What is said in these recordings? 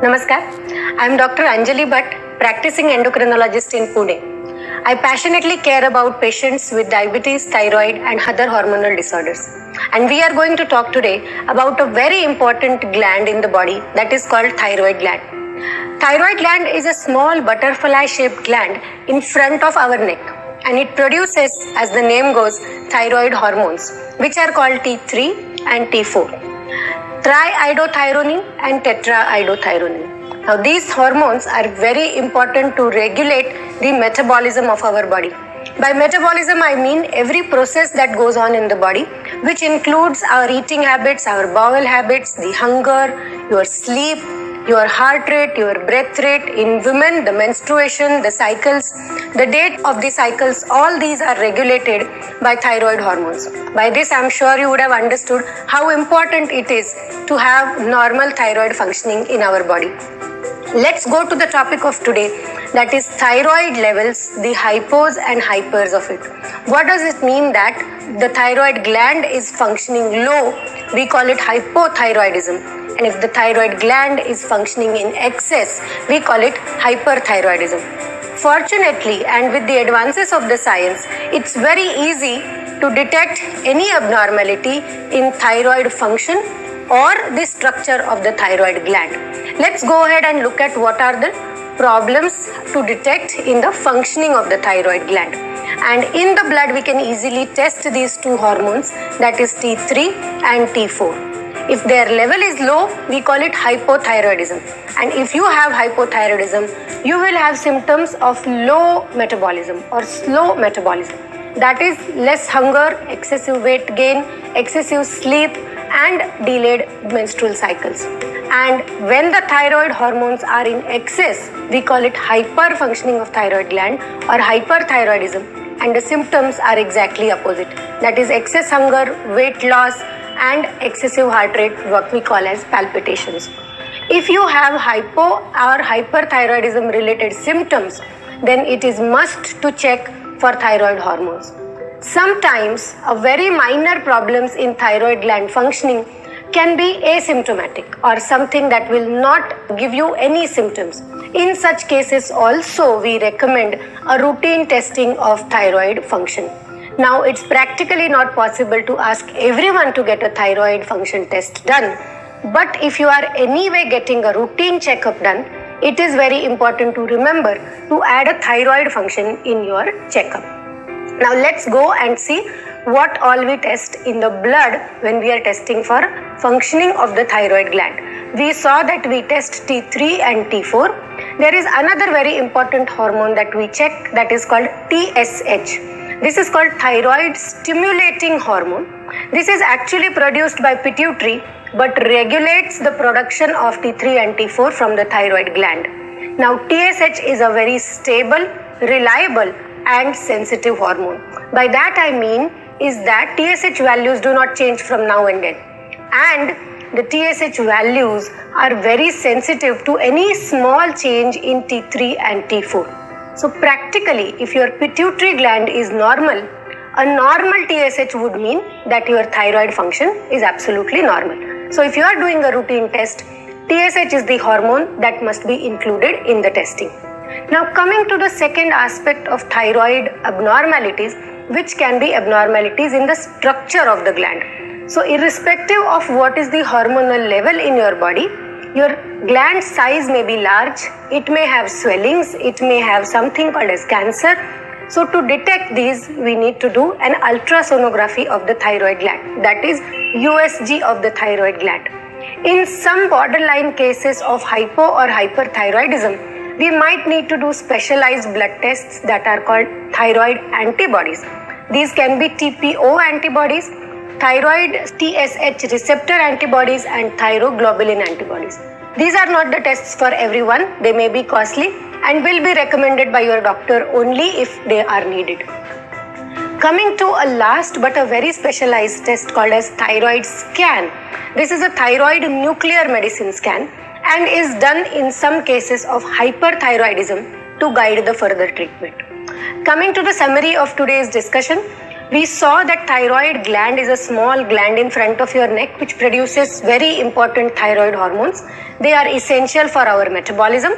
Namaskar, I am Dr. Anjali Bhatt, practicing endocrinologist in Pune. I passionately care about patients with diabetes, thyroid and other hormonal disorders. And we are going to talk today about a very important gland in the body that is called thyroid gland. Thyroid gland is a small butterfly-shaped gland in front of our neck, and it produces, as the name goes, thyroid hormones, which are called T3 and T4. Triiodothyronine and tetraiodothyronine. Now these hormones are very important to regulate the metabolism of our body. By metabolism I mean every process that goes on in the body, which includes our eating habits, our bowel habits, the hunger, your sleep, your heart rate, your breath rate, in women, the menstruation, the cycles, the date of the cycles, all these are regulated by thyroid hormones. By this, I'm sure you would have understood how important it is to have normal thyroid functioning in our body. Let's go to the topic of today, that is thyroid levels, the hypos and hypers of it. What does it mean that the thyroid gland is functioning low? We call it hypothyroidism. And if the thyroid gland is functioning in excess, we call it hyperthyroidism. Fortunately, and with the advances of the science, it's very easy to detect any abnormality in thyroid function or the structure of the thyroid gland. Let's go ahead and look at what are the problems to detect in the functioning of the thyroid gland. And in the blood, we can easily test these two hormones, that is T3 and T4. If their level is low, we call it hypothyroidism. And if you have hypothyroidism, you will have symptoms of low metabolism or slow metabolism. That is less hunger, excessive weight gain, excessive sleep and delayed menstrual cycles. And when the thyroid hormones are in excess, we call it hyperfunctioning of thyroid gland or hyperthyroidism. And the symptoms are exactly opposite. That is excess hunger, weight loss, and excessive heart rate, what we call as palpitations. If you have hypo or hyperthyroidism related symptoms, then it is must to check for thyroid hormones. Sometimes a very minor problems in thyroid gland functioning can be asymptomatic or something that will not give you any symptoms. In such cases also we recommend a routine testing of thyroid function. Now, it's practically not possible to ask everyone to get a thyroid function test done. But if you are anyway getting a routine checkup done, it is very important to remember to add a thyroid function in your checkup. Now, let's go and see what all we test in the blood when we are testing for functioning of the thyroid gland. We saw that we test T3 and T4. There is another very important hormone that we check, that is called TSH. This is called thyroid stimulating hormone. This is actually produced by pituitary but regulates the production of T3 and T4 from the thyroid gland. Now TSH is a very stable, reliable and sensitive hormone. By that I mean is that TSH values do not change from now and then. And the TSH values are very sensitive to any small change in T3 and T4. So practically, if your pituitary gland is normal, a normal TSH would mean that your thyroid function is absolutely normal. So if you are doing a routine test, TSH is the hormone that must be included in the testing. Now coming to the second aspect of thyroid abnormalities, which can be abnormalities in the structure of the gland. So irrespective of what is the hormonal level in your body, your gland size may be large, it may have swellings, it may have something called as cancer. So to detect these, we need to do an ultrasonography of the thyroid gland, that is USG of the thyroid gland. In some borderline cases of hypo or hyperthyroidism, we might need to do specialized blood tests that are called thyroid antibodies. These can be TPO antibodies, thyroid TSH receptor antibodies and thyroglobulin antibodies. These are not the tests for everyone. They may be costly and will be recommended by your doctor only if they are needed. Coming to a last but a very specialized test called as thyroid scan. This is a thyroid nuclear medicine scan and is done in some cases of hyperthyroidism to guide the further treatment. Coming to the summary of today's discussion, We saw that thyroid gland is a small gland in front of your neck which produces very important thyroid hormones. They are essential for our metabolism.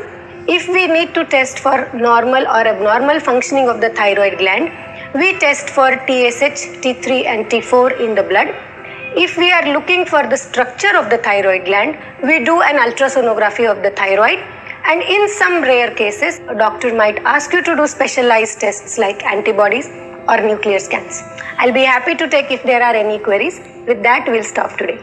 If we need to test for normal or abnormal functioning of the thyroid gland, we test for TSH, T3 and T4 in the blood. If we are looking for the structure of the thyroid gland, we do an ultrasonography of the thyroid. And in some rare cases, a doctor might ask you to do specialized tests like antibodies or nuclear scans. I'll be happy to take if there are any queries. With that, we'll stop today.